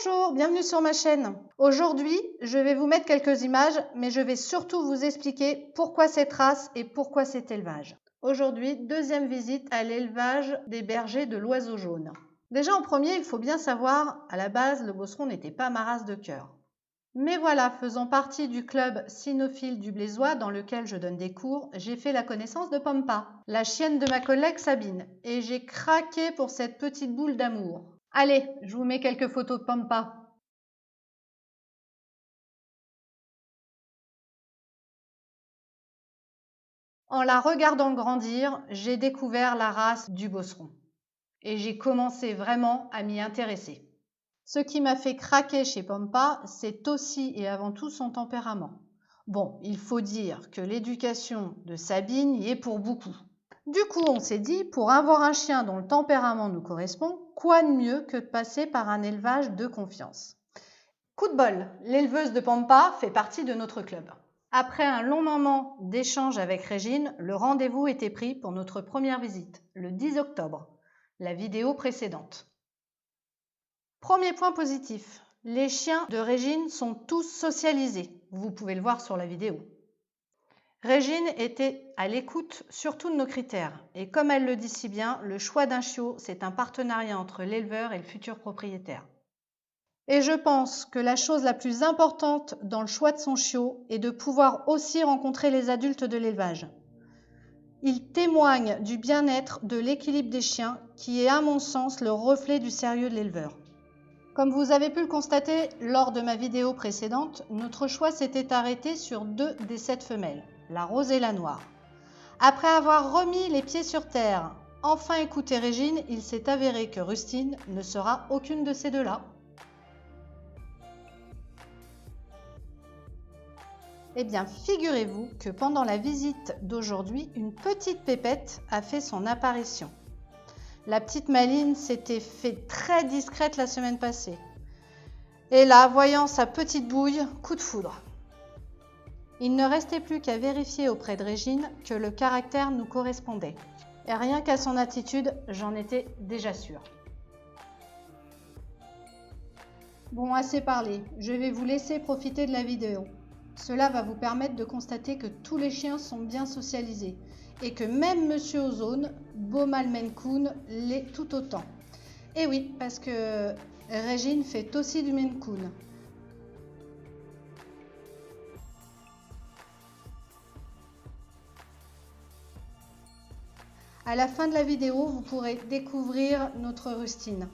Bonjour, bienvenue sur ma chaîne. Aujourd'hui, je vais vous mettre quelques images, mais je vais surtout vous expliquer pourquoi cette race et pourquoi cet élevage. Aujourd'hui, deuxième visite à l'élevage des bergers de l'Oiseau Jaune. Déjà en premier, il faut bien savoir, à la base, le Beauceron n'était pas ma race de cœur. Mais voilà, faisant partie du club cynophile du Blésois dans lequel je donne des cours, j'ai fait la connaissance de Pampa, la chienne de ma collègue Sabine, et j'ai craqué pour cette petite boule d'amour. Allez, je vous mets quelques photos de Pampa. En la regardant grandir, j'ai découvert la race du Beauceron. Et j'ai commencé vraiment à m'y intéresser. Ce qui m'a fait craquer chez Pampa, c'est aussi et avant tout son tempérament. Bon, il faut dire que l'éducation de Sabine y est pour beaucoup. Du coup, on s'est dit, pour avoir un chien dont le tempérament nous correspond, quoi de mieux que de passer par un élevage de confiance. Coup de bol, l'éleveuse de Pampa fait partie de notre club. Après un long moment d'échange avec Régine, le rendez-vous était pris pour notre première visite, le 10 octobre, la vidéo précédente. Premier point positif, les chiens de Régine sont tous socialisés. Vous pouvez le voir sur la vidéo. Régine était à l'écoute surtout de nos critères. Et comme elle le dit si bien, le choix d'un chiot, c'est un partenariat entre l'éleveur et le futur propriétaire. Et je pense que la chose la plus importante dans le choix de son chiot est de pouvoir aussi rencontrer les adultes de l'élevage. Il témoigne du bien-être, de l'équilibre des chiens, qui est à mon sens le reflet du sérieux de l'éleveur. Comme vous avez pu le constater lors de ma vidéo précédente, notre choix s'était arrêté sur 2 des 7 femelles, la rose et la noire. Après avoir remis les pieds sur terre, enfin écouté Régine, il s'est avéré que Rustine ne sera aucune de ces deux-là. Eh bien, figurez-vous que pendant la visite d'aujourd'hui, une petite pépette a fait son apparition. La petite Maline s'était fait très discrète la semaine passée. Et là, voyant sa petite bouille, coup de foudre. Il ne restait plus qu'à vérifier auprès de Régine que le caractère nous correspondait. Et rien qu'à son attitude, j'en étais déjà sûre. Bon, assez parlé, je vais vous laisser profiter de la vidéo. Cela va vous permettre de constater que tous les chiens sont bien socialisés et que même Monsieur Ozone, beau mâle Maine Coon, l'est tout autant. Et oui, parce que Régine fait aussi du Maine Coon. À la fin de la vidéo, vous pourrez découvrir notre Rustine.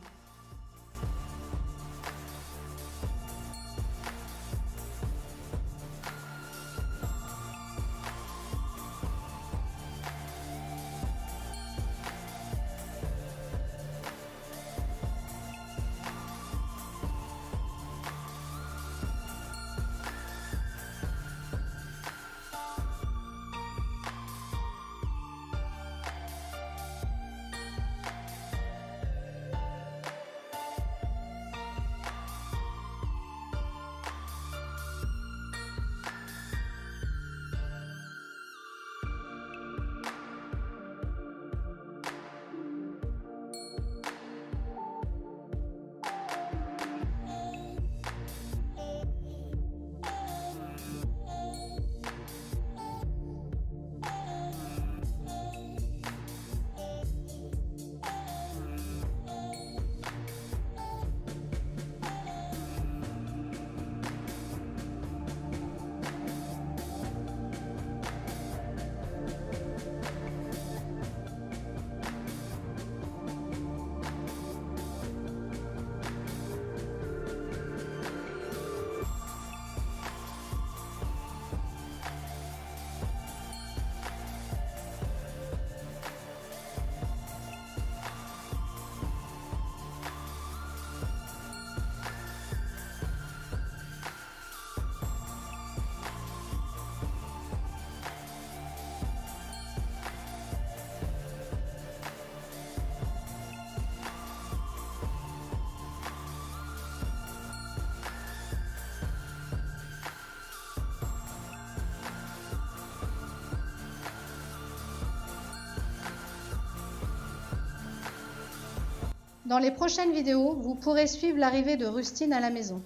Dans les prochaines vidéos, vous pourrez suivre l'arrivée de Rustine à la maison.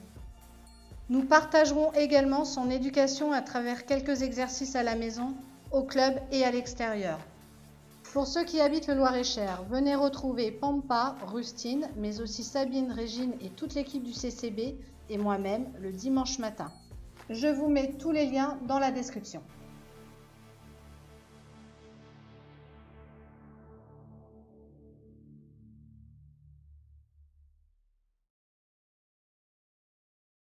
Nous partagerons également son éducation à travers quelques exercices à la maison, au club et à l'extérieur. Pour ceux qui habitent le Loir-et-Cher, venez retrouver Pampa, Rustine, mais aussi Sabine, Régine et toute l'équipe du CCB et moi-même le dimanche matin. Je vous mets tous les liens dans la description.